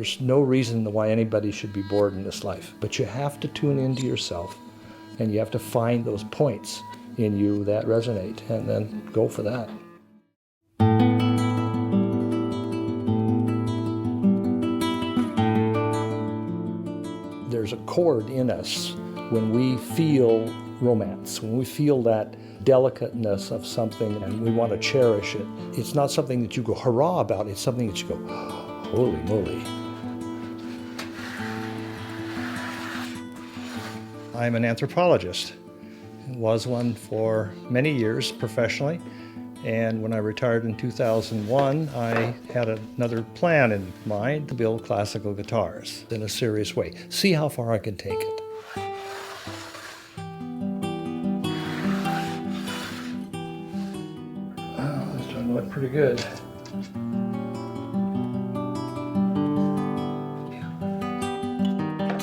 There's no reason why anybody should be bored in this life, but you have to tune into yourself and you have to find those points in you that resonate and then go for that. There's a chord in us when we feel romance, when we feel that delicateness of something and we want to cherish it. It's not something that you go hurrah about, it's something that you go, holy moly. I'm an anthropologist. Was one for many years professionally, and when I retired in 2001, I had another plan in mind to build classical guitars in a serious way. See how far I can take it. Oh, this one looked pretty good.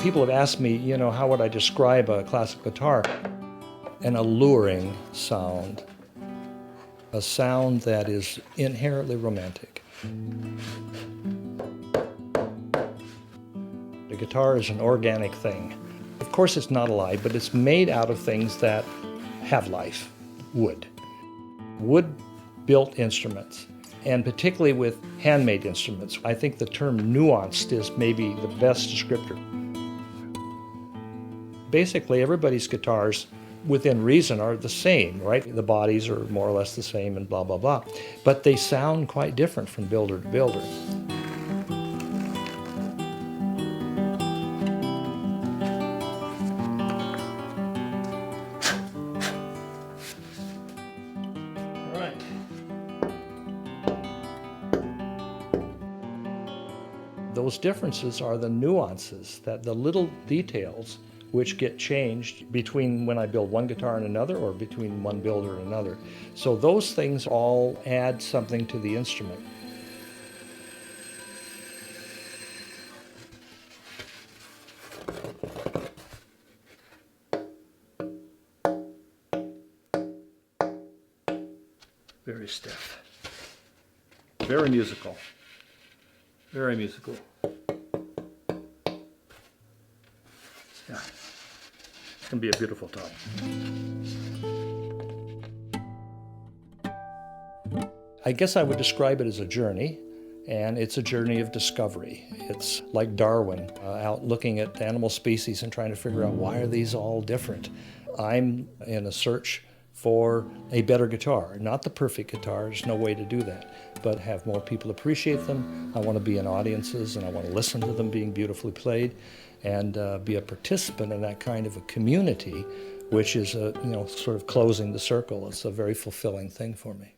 People have asked me, you know, how would I describe a classical guitar? An alluring sound, a sound that is inherently romantic. The guitar is an organic thing. Of course it's not alive, but it's made out of things that have life. Wood. Wood-built instruments, and particularly with handmade instruments. I think the term nuanced is maybe the best descriptor. Basically, everybody's guitars, within reason, are the same, right? The bodies are more or less the same and blah, blah, blah. But they sound quite different from builder to builder. All right. Those differences are the nuances, that the little details which get changed between when I build one guitar and another or between one builder and another. So those things all add something to the instrument. Very stiff. Very musical. Very musical. Yeah. It's going to be a beautiful time. I guess I would describe it as a journey, and it's a journey of discovery. It's like Darwin out looking at animal species and trying to figure out why are these all different. I'm in a search for a better guitar, not the perfect guitar, there's no way to do that, but have more people appreciate them. I want to be in audiences and I want to listen to them being beautifully played and be a participant in that kind of a community, which is sort of closing the circle. It's a very fulfilling thing for me.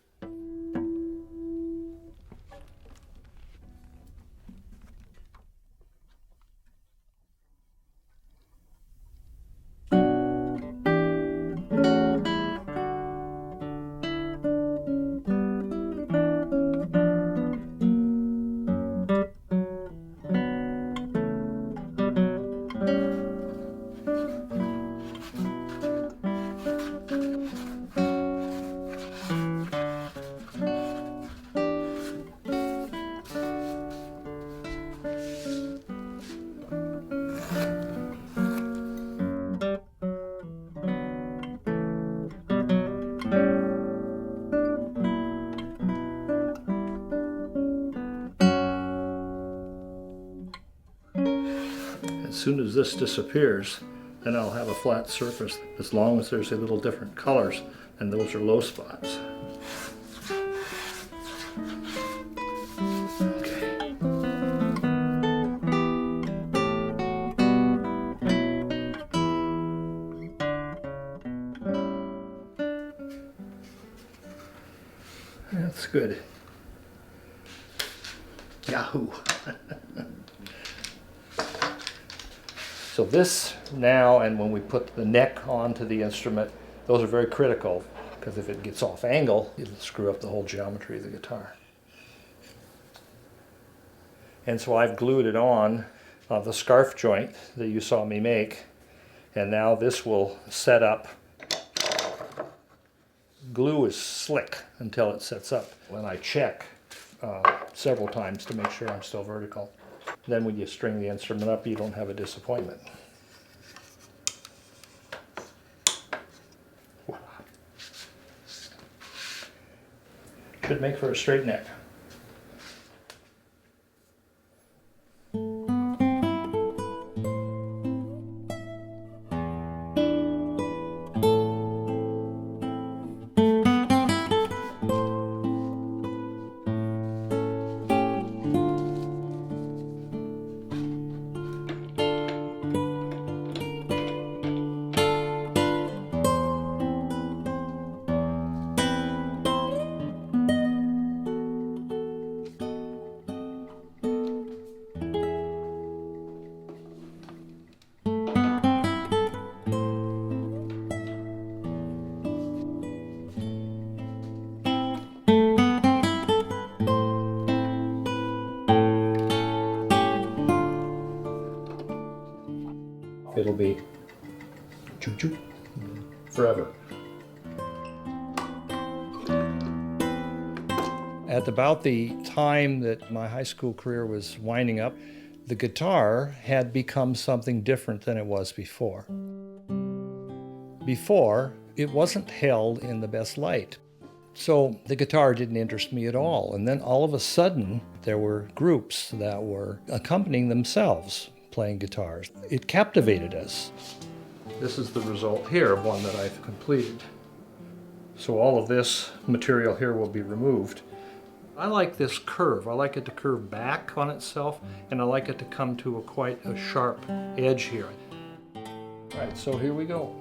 As soon as this disappears, then I'll have a flat surface, as long as there's a little different colors, and those are low spots. Okay. That's good. Yahoo! So this now, and when we put the neck onto the instrument, those are very critical, because if it gets off angle, it'll screw up the whole geometry of the guitar. And so I've glued it on the scarf joint that you saw me make, and now this will set up. Glue is slick until it sets up. When I check several times to make sure I'm still vertical. Then when you string the instrument up, you don't have a disappointment. Should make for a straight neck. It'll be choo-choo forever. At about the time that my high school career was winding up, the guitar had become something different than it was before. Before, it wasn't held in the best light. So the guitar didn't interest me at all. And then all of a sudden, there were groups that were accompanying themselves playing guitars. It captivated us. This is the result here of one that I've completed. So all of this material here will be removed. I like this curve. I like it to curve back on itself, and I like it to come to quite a sharp edge here. All right, so here we go.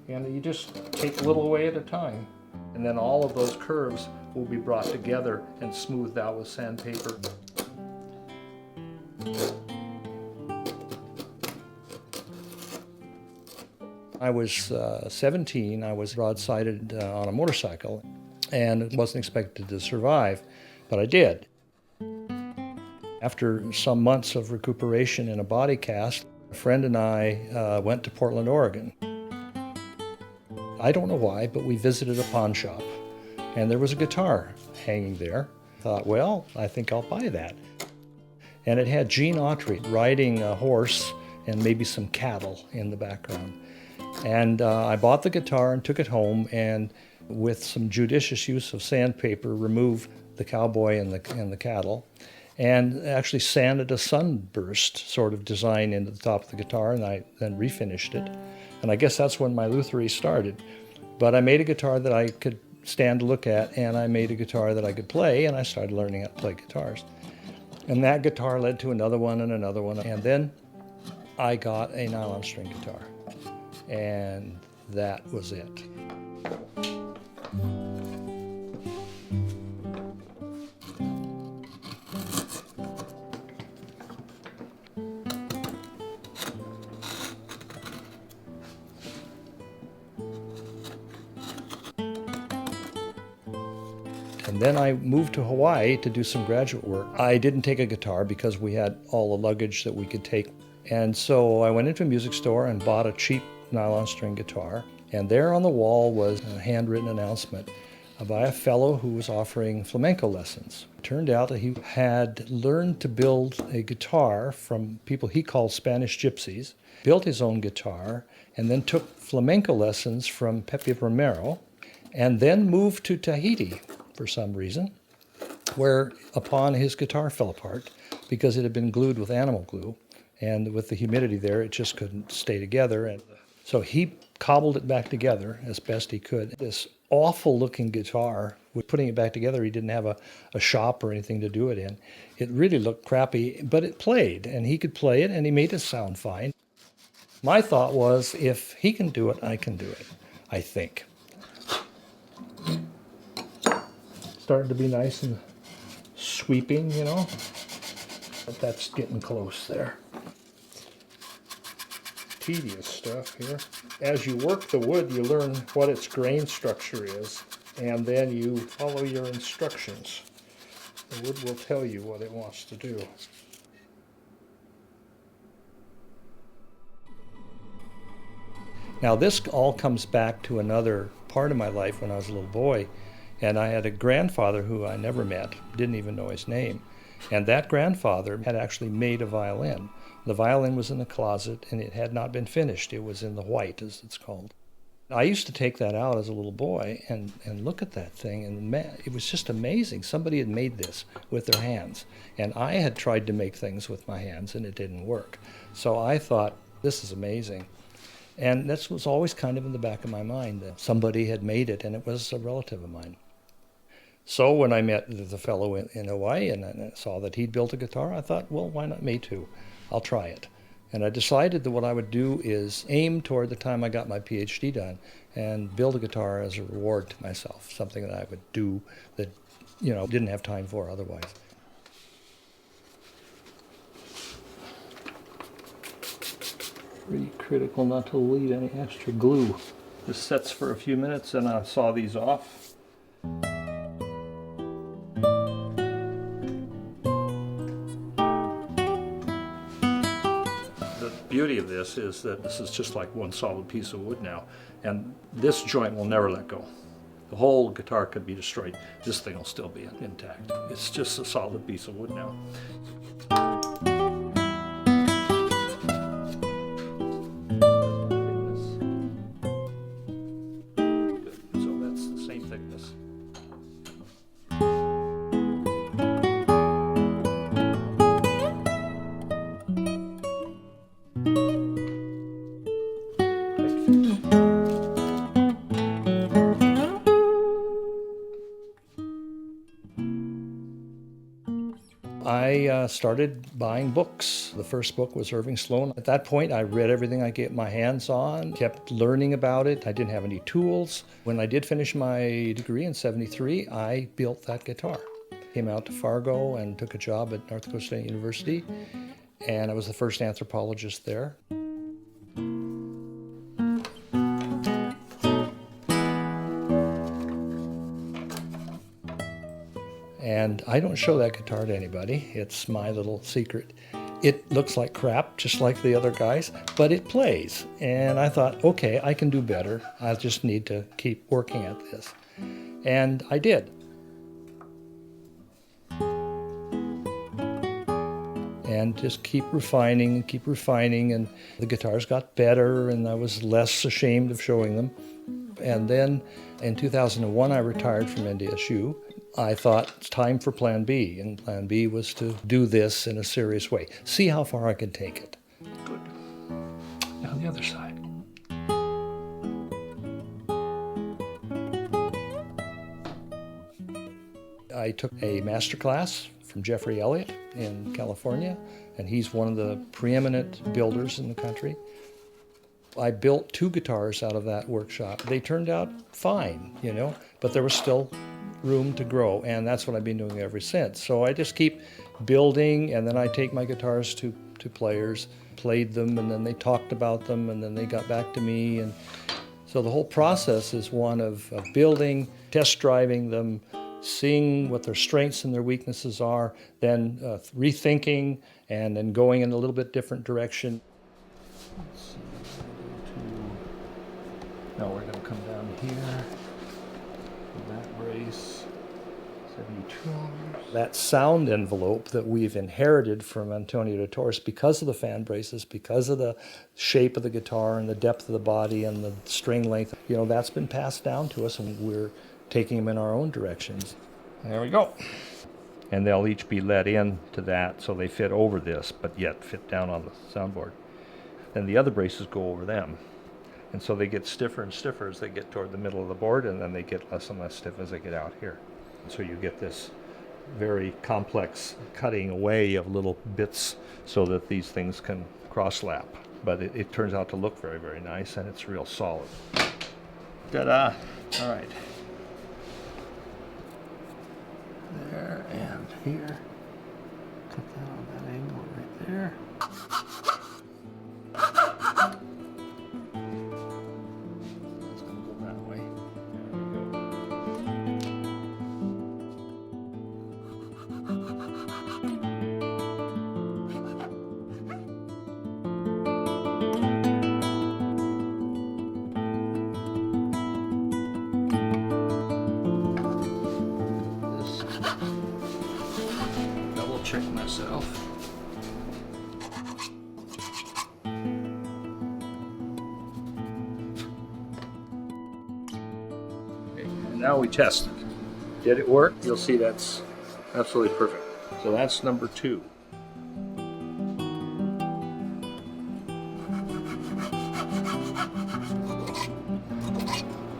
And you just take a little away at a time. And then all of those curves will be brought together and smoothed out with sandpaper. I was 17. I was broadsided on a motorcycle and wasn't expected to survive, but I did. After some months of recuperation in a body cast, a friend and I went to Portland, Oregon. I don't know why, but we visited a pawn shop, and there was a guitar hanging there. I thought, well, I think I'll buy that. And it had Gene Autry riding a horse and maybe some cattle in the background. And I bought the guitar and took it home, and with some judicious use of sandpaper, removed the cowboy and the cattle, and actually sanded a sunburst sort of design into the top of the guitar, and I then refinished it. And I guess that's when my luthiery started. But I made a guitar that I could stand to look at, and I made a guitar that I could play, and I started learning how to play guitars. And that guitar led to another one and another one, and then I got a nylon string guitar. And that was it. And then I moved to Hawaii to do some graduate work. I didn't take a guitar because we had all the luggage that we could take. And so I went into a music store and bought a cheap nylon string guitar. And there on the wall was a handwritten announcement by a fellow who was offering flamenco lessons. It turned out that he had learned to build a guitar from people he called Spanish gypsies, built his own guitar, and then took flamenco lessons from Pepe Romero, and then moved to Tahiti for some reason, where upon his guitar fell apart because it had been glued with animal glue, and with the humidity there, it just couldn't stay together. And so he cobbled it back together as best he could. This awful looking guitar, with putting it back together, he didn't have a shop or anything to do it in. It really looked crappy, but it played, and he could play it, and he made it sound fine. My thought was, if he can do it, I can do it, I think. Starting to be nice and sweeping, you know, but that's getting close there. Tedious stuff here. As you work the wood, you learn what its grain structure is, and then you follow your instructions. The wood will tell you what it wants to do. Now this all comes back to another part of my life when I was a little boy, and I had a grandfather who I never met, didn't even know his name, And that grandfather had actually made a violin. The violin was in the closet, and it had not been finished. It was in the white, as it's called. I used to take that out as a little boy and look at that thing, and man, it was just amazing. Somebody had made this with their hands, and I had tried to make things with my hands, and it didn't work. So I thought, this is amazing. And that was always kind of in the back of my mind, that somebody had made it, and it was a relative of mine. So when I met the fellow in Hawaii and I saw that he'd built a guitar, I thought, well, why not me too? I'll try it. And I decided that what I would do is aim toward the time I got my PhD done and build a guitar as a reward to myself, something that I would do that, didn't have time for otherwise. Pretty critical not to leave any extra glue. This sets for a few minutes and I saw these off. The beauty of this is that this is just like one solid piece of wood now, and this joint will never let go. The whole guitar could be destroyed. This thing will still be intact. It's just a solid piece of wood now. So that's the same thickness. I started buying books. The first book was Irving Sloane. At that point, I read everything I could get my hands on, kept learning about it. I didn't have any tools. When I did finish my degree in '73, I built that guitar. Came out to Fargo and took a job at North Dakota State University, and I was the first anthropologist there. And I don't show that guitar to anybody. It's my little secret. It looks like crap, just like the other guys, but it plays. And I thought, okay, I can do better. I just need to keep working at this. And I did. And just keep refining, and the guitars got better, and I was less ashamed of showing them. And then in 2001, I retired from NDSU. I thought it's time for Plan B, and Plan B was to do this in a serious way. See how far I could take it. Good. Now the other side. I took a master class from Jeffrey Elliott in California, and he's one of the preeminent builders in the country. I built 2 guitars out of that workshop. They turned out fine, but there was still room to grow, and that's what I've been doing ever since. So I just keep building, and then I take my guitars to players, played them, and then they talked about them, and then they got back to me. And so the whole process is one of building, test driving them, seeing what their strengths and their weaknesses are, then rethinking, and then going in a little bit different direction. Let's see. Now we're going to come down here. That brace, $72. That sound envelope that we've inherited from Antonio de Torres because of the fan braces, because of the shape of the guitar and the depth of the body and the string length, that's been passed down to us, and we're taking them in our own directions. There we go. And they'll each be let in to that so they fit over this, but yet fit down on the soundboard. Then the other braces go over them. And so they get stiffer and stiffer as they get toward the middle of the board, and then they get less and less stiff as they get out here. And so you get this very complex cutting away of little bits so that these things can cross-lap. But it turns out to look very, very nice, and it's real solid. Ta-da! All right. There and here. Cut that on that angle right there. check myself. Okay, and now we test it. Did it work? You'll see that's absolutely perfect. So that's number 2.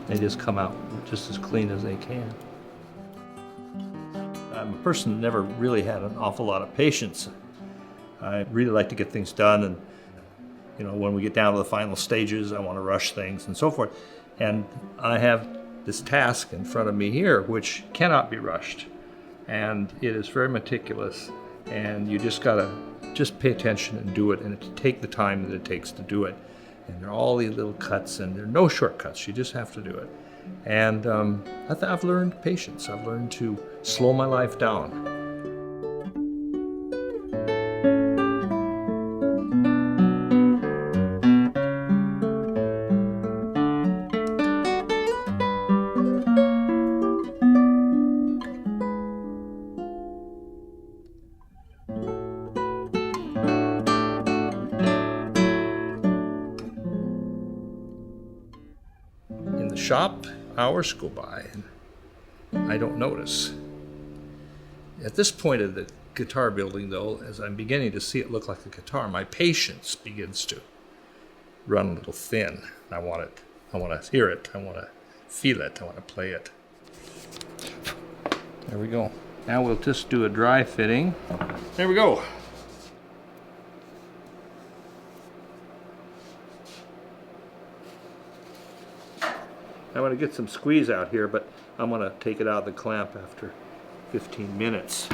They just come out just as clean as they can. I'm a person that never really had an awful lot of patience. I really like to get things done, and when we get down to the final stages, I want to rush things and so forth. And I have this task in front of me here which cannot be rushed, and it is very meticulous, and you just gotta pay attention and do it, and take the time that it takes to do it. And there are all these little cuts, and there are no shortcuts. You just have to do it. And I've learned patience. I've learned to slow my life down. In the shop, hours go by and I don't notice. At this point of the guitar building, though, as I'm beginning to see it look like a guitar, my patience begins to run a little thin. I want to hear it. I want to feel it. I want to play it. There we go. Now we'll just do a dry fitting. There we go. I'm going to get some squeeze out here, but I'm going to take it out of the clamp after 15 minutes.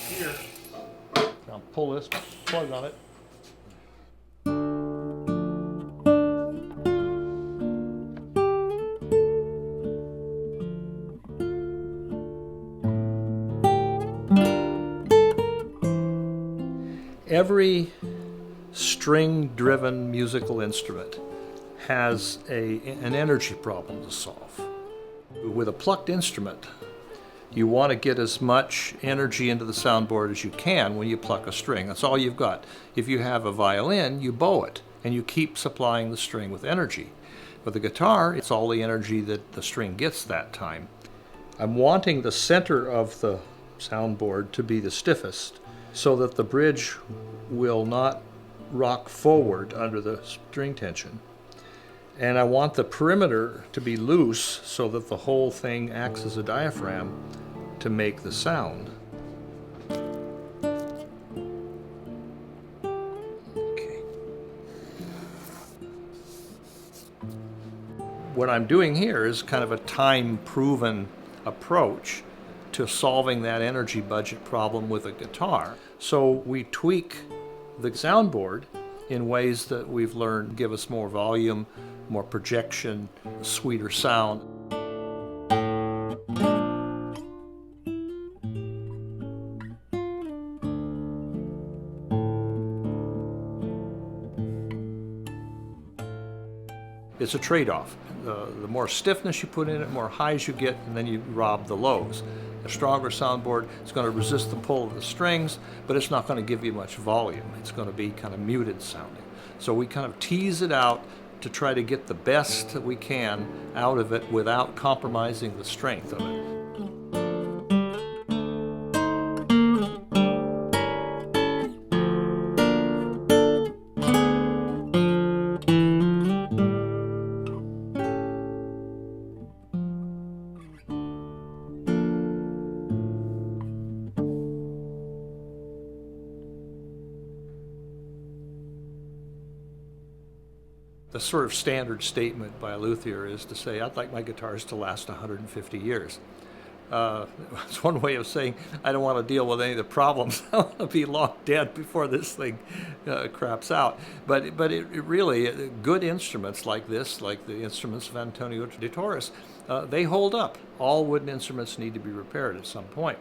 Here, I'll pull this plug on it. Every string-driven musical instrument has an energy problem to solve. With a plucked instrument, you want to get as much energy into the soundboard as you can when you pluck a string. That's all you've got. If you have a violin, you bow it, and you keep supplying the string with energy. With a guitar, it's all the energy that the string gets that time. I'm wanting the center of the soundboard to be the stiffest, so that the bridge will not rock forward under the string tension. And I want the perimeter to be loose so that the whole thing acts as a diaphragm to make the sound. Okay. What I'm doing here is kind of a time-proven approach to solving that energy budget problem with a guitar. So we tweak the soundboard in ways that we've learned give us more volume, more projection, sweeter sound. It's a trade-off. The more stiffness you put in it, more highs you get, and then you rob the lows. A stronger soundboard is going to resist the pull of the strings, but it's not going to give you much volume. It's going to be kind of muted sounding. So we kind of tease it out to try to get the best that we can out of it without compromising the strength of it. The sort of standard statement by a luthier is to say, I'd like my guitars to last 150 years. It's one way of saying, I don't want to deal with any of the problems. I want to be long dead before this thing craps out. But it really, good instruments like this, like the instruments of Antonio de Torres, they hold up. All wooden instruments need to be repaired at some point.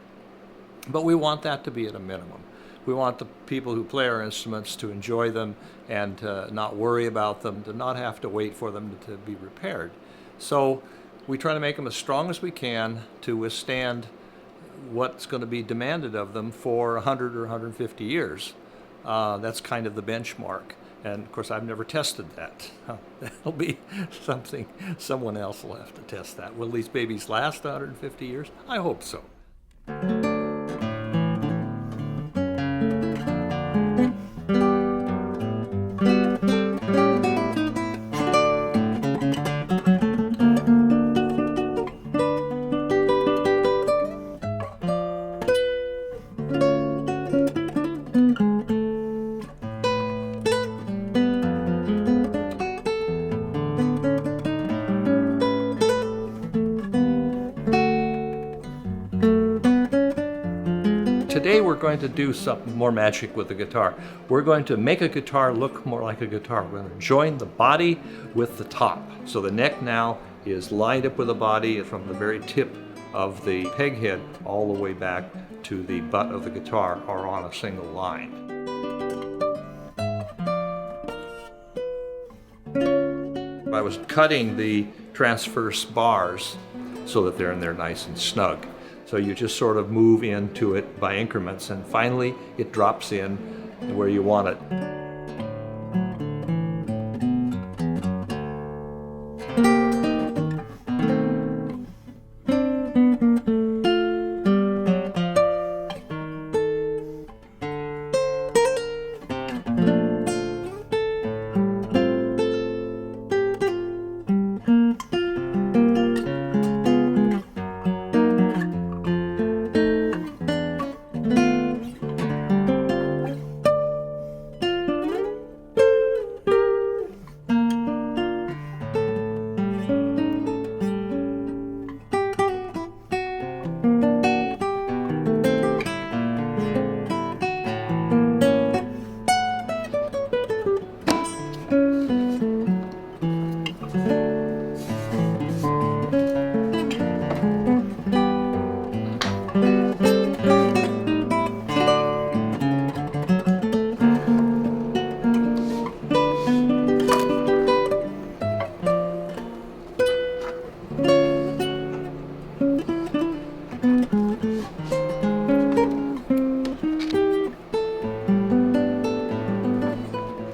But we want that to be at a minimum. We want the people who play our instruments to enjoy them and to not worry about them, to not have to wait for them to be repaired. So we try to make them as strong as we can to withstand what's going to be demanded of them for 100 or 150 years. That's kind of the benchmark. And of course, I've never tested that. That'll be something someone else will have to test that. Will these babies last 150 years? I hope so. Today we're going to do something more magic with the guitar. We're going to make a guitar look more like a guitar. We're going to join the body with the top. So the neck now is lined up with the body from the very tip of the peg head all the way back to the butt of the guitar are on a single line. I was cutting the transverse bars so that they're in there nice and snug. So you just sort of move into it by increments, and finally it drops in where you want it.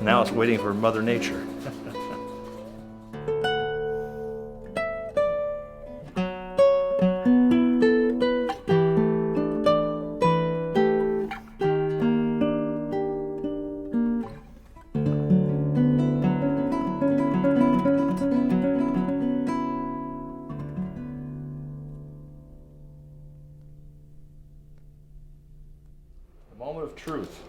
Now it's waiting for Mother Nature. The moment of truth.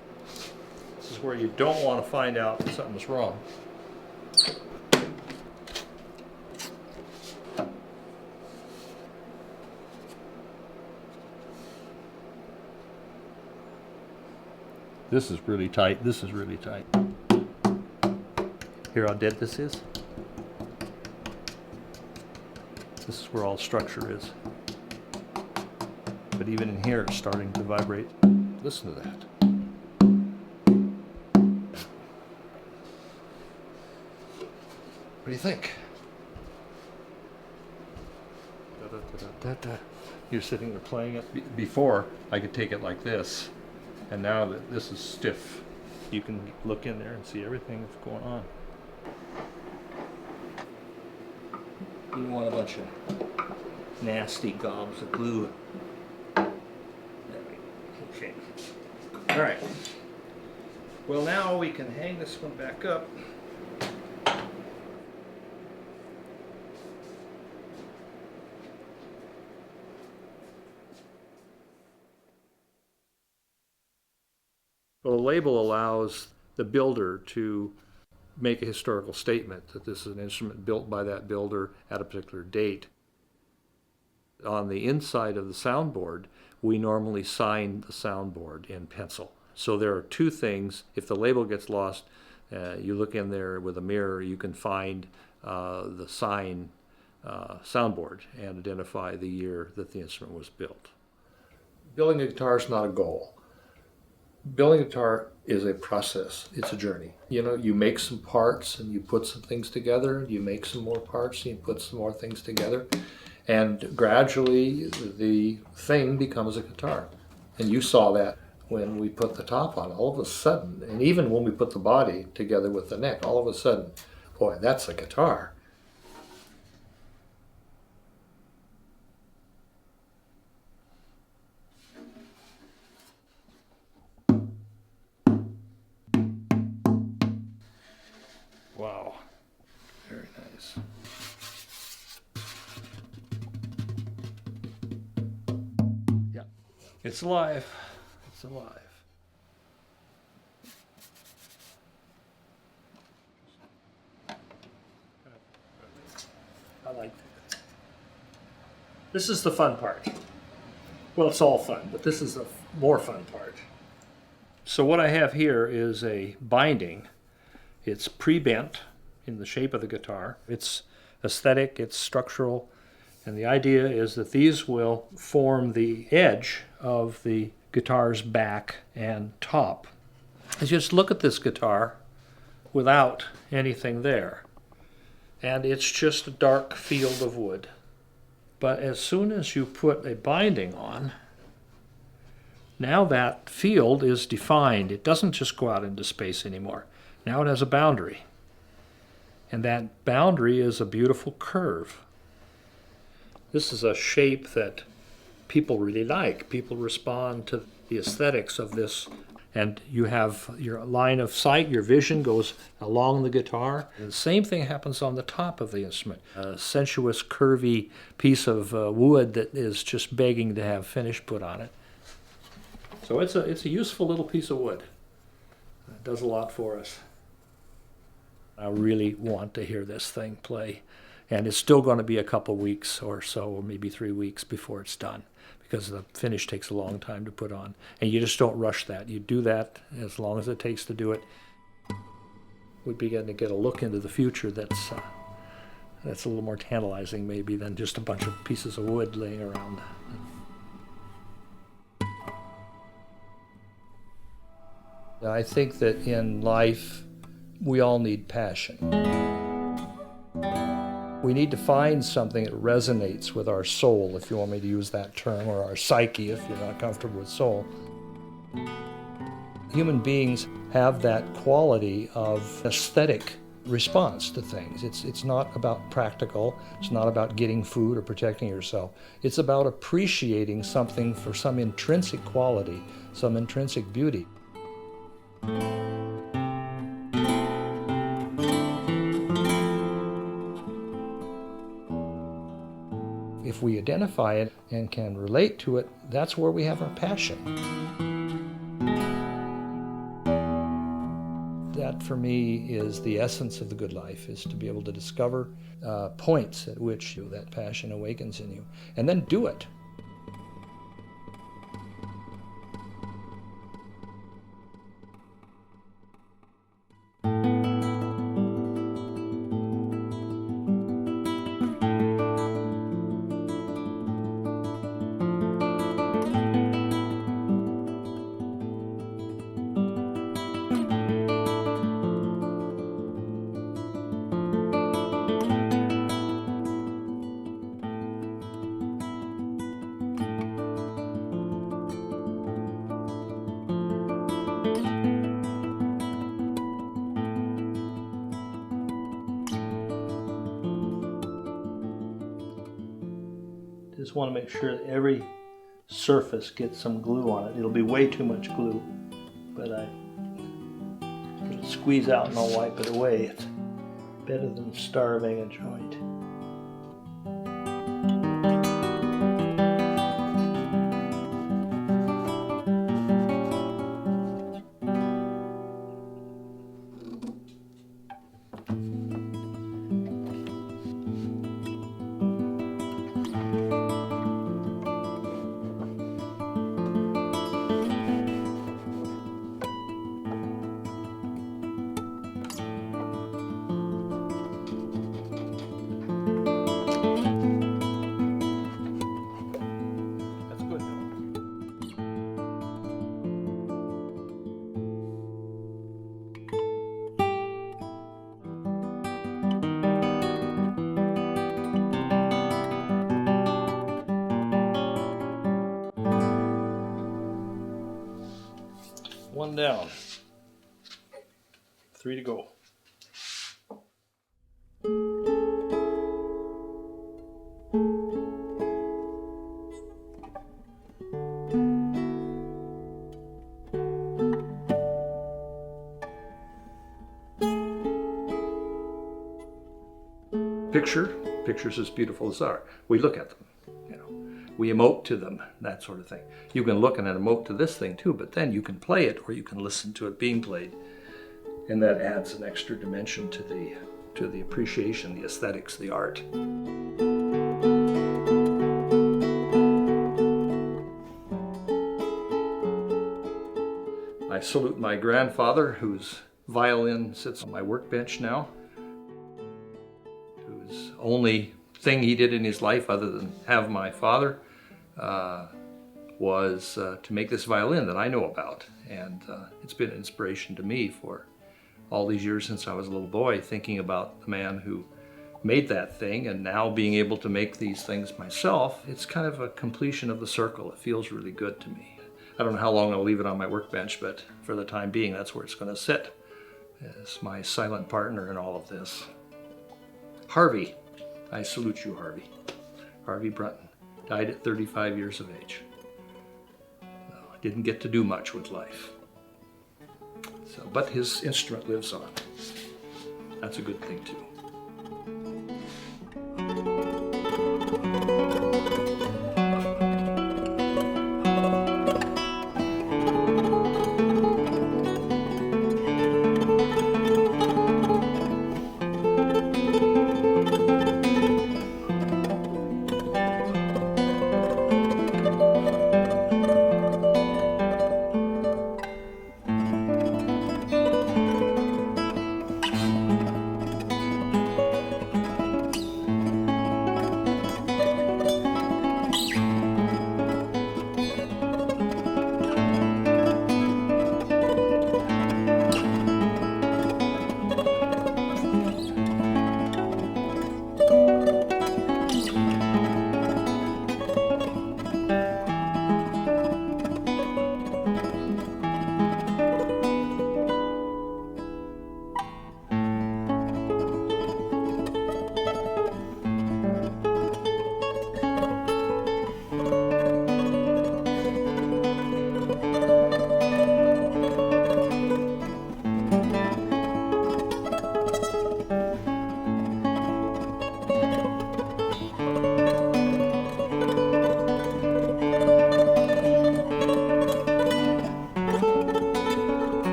This is where you don't want to find out that something's wrong. This is really tight. This is really tight. Hear how dead this is? This is where all structure is. But even in here, it's starting to vibrate. Listen to that. What do you think? Da, da, da, da, da. You're sitting there playing it. Before, I could take it like this, and now that this is stiff, you can look in there and see everything that's going on. You don't want a bunch of nasty gobs of glue. Okay. All right. Well, now we can hang this one back up. Well, a label allows the builder to make a historical statement that this is an instrument built by that builder at a particular date. On the inside of the soundboard, we normally sign the soundboard in pencil. So there are two things. If the label gets lost, you look in there with a mirror, you can find the sign soundboard and identify the year that the instrument was built. Building a guitar is not a goal. Building a guitar is a process. It's a journey. You know, you make some parts and you put some things together. You make some more parts and you put some more things together. And gradually the thing becomes a guitar. And you saw that when we put the top on. All of a sudden, and even when we put the body together with the neck, all of a sudden, boy, that's a guitar. Wow, very nice. Yeah, it's alive. It's alive. I like that. This is the fun part. Well, it's all fun, but this is the more fun part. So what I have here is a binding. It's pre-bent in the shape of the guitar. It's aesthetic, it's structural, and the idea is that these will form the edge of the guitar's back and top. Just look at this guitar without anything there. And it's just a dark field of wood. But as soon as you put a binding on, now that field is defined. It doesn't just go out into space anymore. Now it has a boundary. And that boundary is a beautiful curve. This is a shape that people really like. People respond to the aesthetics of this. And you have your line of sight, your vision goes along the guitar. And the same thing happens on the top of the instrument. A sensuous, curvy piece of wood that is just begging to have finish put on it. So it's a useful little piece of wood. It does a lot for us. I really want to hear this thing play. And it's still going to be a couple weeks or so, or maybe 3 weeks before it's done, because the finish takes a long time to put on. And you just don't rush that. You do that as long as it takes to do it. We begin to get a look into the future that's a little more tantalizing maybe than just a bunch of pieces of wood laying around. I think that in life, we all need passion. We need to find something that resonates with our soul, if you want me to use that term, or our psyche, if you're not comfortable with soul. Human beings have that quality of aesthetic response to things. It's not about practical, it's not about getting food or protecting yourself. It's about appreciating something for some intrinsic quality, some intrinsic beauty. If we identify it and can relate to it, that's where we have our passion. That, for me, is the essence of the good life, is to be able to discover points at which that passion awakens in you, and then do it. Just want to make sure that every surface gets some glue on it. It'll be way too much glue, but it'll squeeze out and I'll wipe it away. It's better than starving a joint. One down. 3 to go. Pictures as beautiful as art. We look at them, you know. We emote to them, that sort of thing. You can look and emote to this thing too, but then you can play it or you can listen to it being played. And that adds an extra dimension to the appreciation, the aesthetics, the art. I salute my grandfather, whose violin sits on my workbench now, whose only thing he did in his life other than have my father was to make this violin that I know about. And it's been an inspiration to me for all these years since I was a little boy, thinking about the man who made that thing, and now being able to make these things myself. It's kind of a completion of the circle. It feels really good to me. I don't know how long I'll leave it on my workbench, but for the time being, that's where it's going to sit as my silent partner in all of this. Harvey. I salute you, Harvey. Harvey Brunton died at 35 years of age. Didn't get to do much with life. But his instrument lives on. That's a good thing too.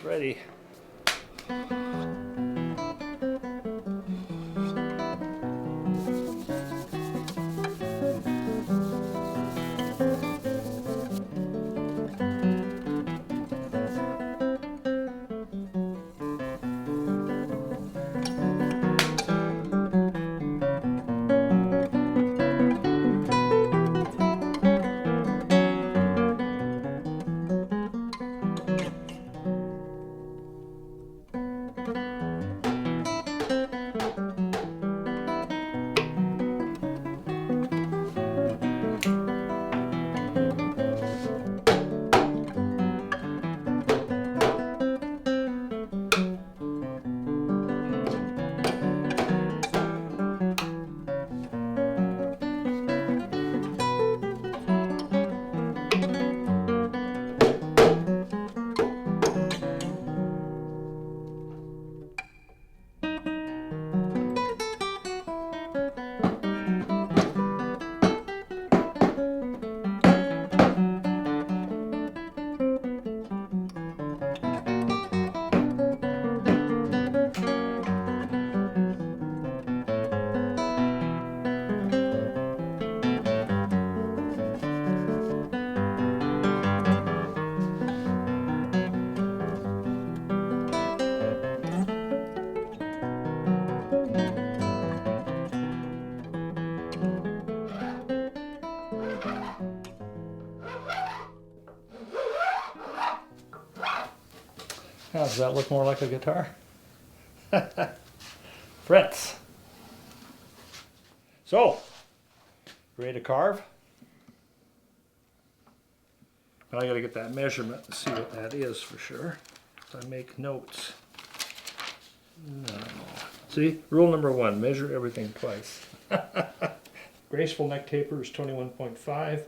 Ready. Now, does that look more like a guitar? Frets. So, ready to carve? But I gotta get that measurement and see what that is for sure. So I make notes. No. See, rule number 1, measure everything twice. Graceful neck taper is 21.5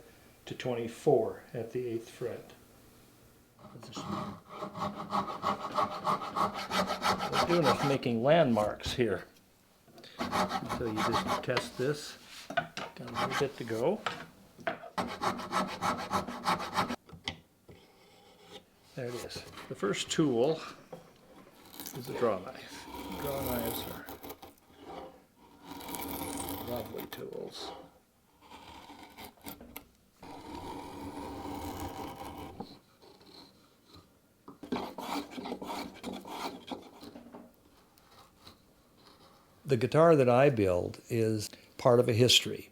to 24 at the 8th fret. We're doing is making landmarks here. So you just test this. Got a little bit to go. There it is. The first tool is a draw knife. Draw knives are lovely tools. The guitar that I build is part of a history,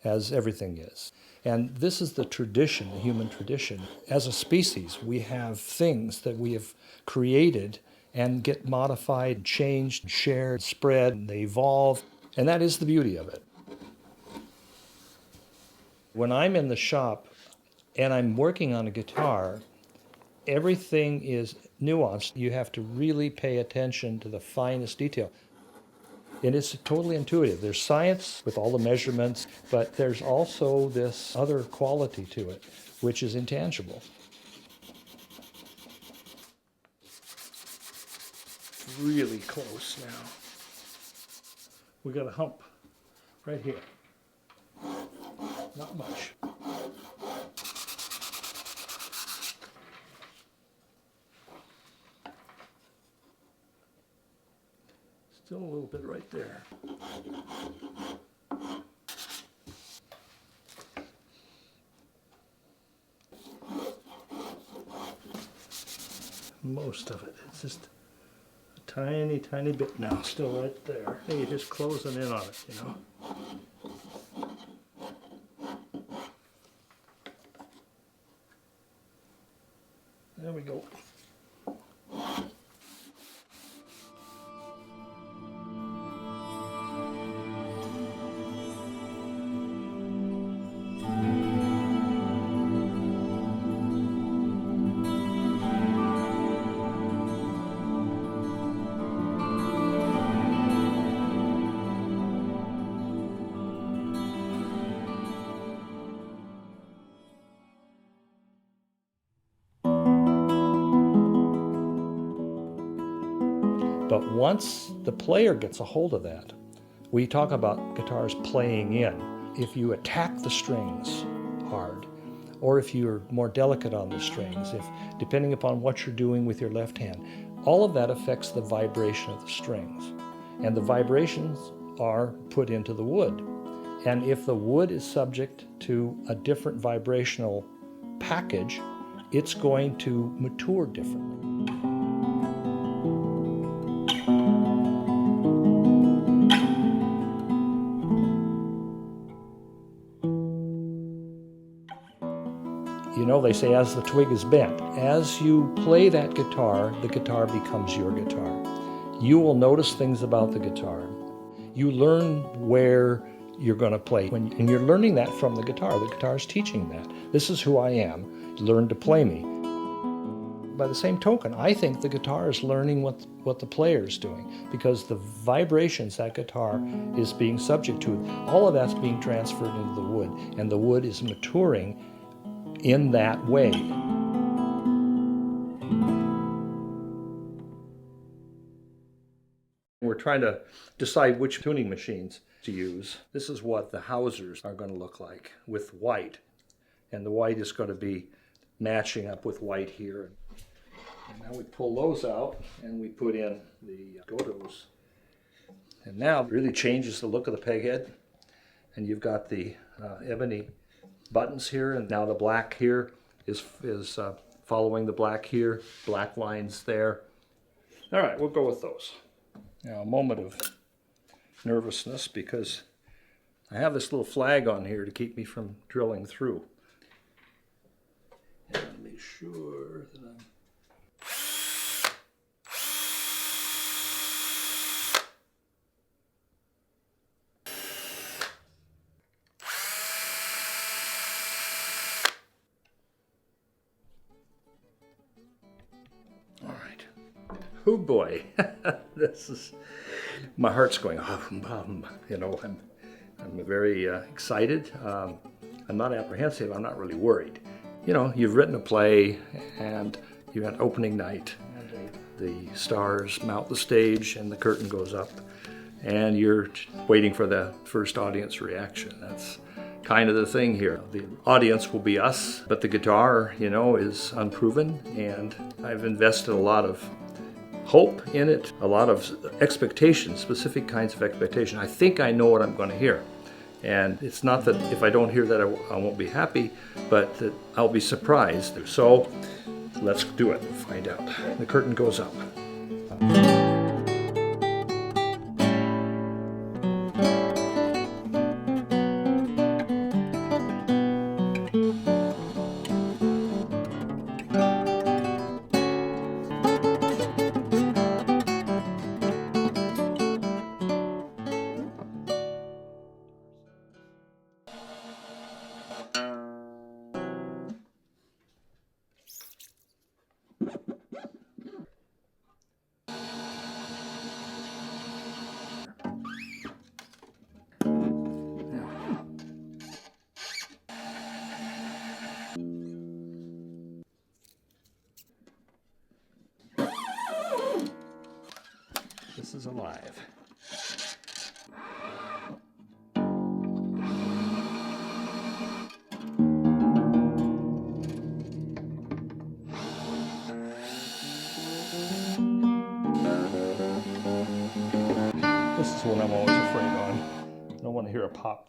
as everything is. And this is the tradition, the human tradition. As a species, we have things that we have created and get modified, changed, shared, spread, and they evolve. And that is the beauty of it. When I'm in the shop and I'm working on a guitar, everything is nuanced. You have to really pay attention to the finest detail. And it's totally intuitive. There's science with all the measurements, but there's also this other quality to it, which is intangible. Really close now. We got a hump right here. Not much. Still a little bit right there. Most of it. It's just a tiny, tiny bit now, still right there. And you're just closing in on it, you know. There we go. But once the player gets a hold of that, we talk about guitars playing in. If you attack the strings hard, or if you're more delicate on the strings, depending upon what you're doing with your left hand, all of that affects the vibration of the strings. And the vibrations are put into the wood. And if the wood is subject to a different vibrational package, it's going to mature differently. You know, they say as the twig is bent. As you play that guitar, the guitar becomes your guitar. You will notice things about the guitar. You learn where you're going to play. And you're learning that from the guitar. The guitar is teaching that. This is who I am. Learn to play me. By the same token, I think the guitar is learning what the player is doing, because the vibrations that guitar is being subject to, all of that's being transferred into the wood, and the wood is maturing in that way. We're trying to decide which tuning machines to use. This is what the Hausers are going to look like with white. And the white is going to be matching up with white here. And now we pull those out and we put in the Godos. And now it really changes the look of the peg head. And you've got the ebony buttons here, and now the black here is following the black here, black lines there. All right, we'll go with those. Now, a moment of nervousness because I have this little flag on here to keep me from drilling through. And make sure that Oh boy, my heart's going, you know, I'm very excited. I'm not apprehensive, I'm not really worried. You know, you've written a play and you had opening night. The stars mount the stage and the curtain goes up and you're waiting for the first audience reaction. That's kind of the thing here. The audience will be us, but the guitar, you know, is unproven, and I've invested a lot of hope in it, a lot of expectation, specific kinds of expectation. I think I know what I'm going to hear. And it's not that if I don't hear that I won't be happy, but that I'll be surprised. So let's do it and find out. The curtain goes up. This is alive. This is what I'm always afraid on. I don't want to hear a pop.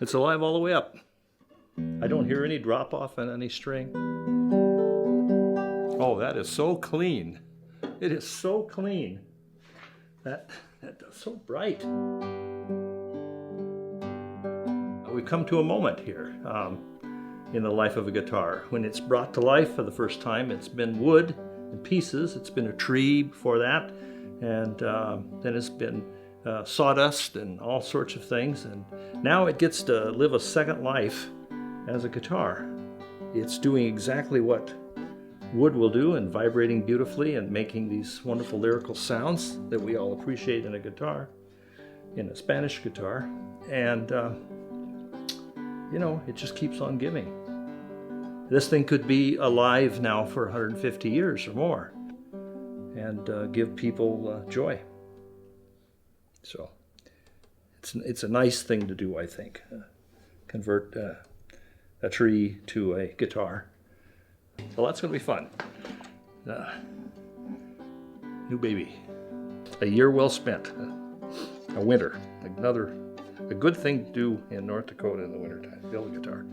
It's alive all the way up. I don't hear any drop off on any string. Oh, that is so clean. It is so clean. That's so bright. We've come to a moment here in the life of a guitar. When it's brought to life for the first time, it's been wood in pieces. It's been a tree before that, and then it's been sawdust and all sorts of things, and now it gets to live a second life as a guitar. It's doing exactly what wood will do, and vibrating beautifully and making these wonderful lyrical sounds that we all appreciate in a guitar, in a Spanish guitar, and you know, it just keeps on giving. This thing could be alive now for 150 years or more and give people joy. So it's a nice thing to do, I think. Convert a tree to a guitar. So that's going to be fun. New baby. A year well spent. A winter. A good thing to do in North Dakota in the wintertime. Build a guitar.